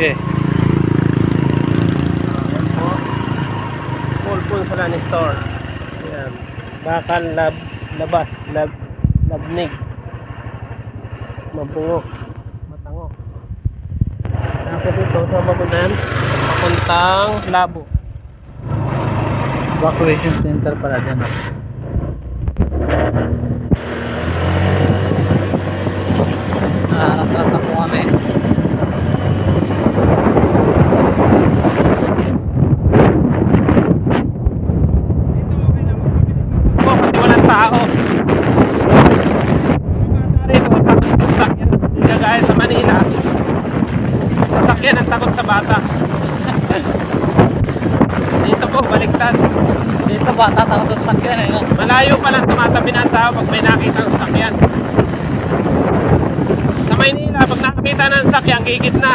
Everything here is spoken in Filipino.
Sige. Ayan po. Pulpul sa Lani Store. Ayan. Bakal, labas, labnig. Mabungo. Matango. Tapos dito sa Magunan, papuntang Labo. Evacuation center pala dyan. Naharap-harap po kami. Kasi walang tao. Rito, takot sa sasakyan. Hindi kagaya sa Manila. Sasakyan ang takot sa bata. Dito po, baliktad. Dito bata takot sa sasakyan eh. No? Malayo pa lang tumatabi ng tao pag may nakita ng sasakyan. Sa Maynila, pag nakakita ng sasakyan, gigit na.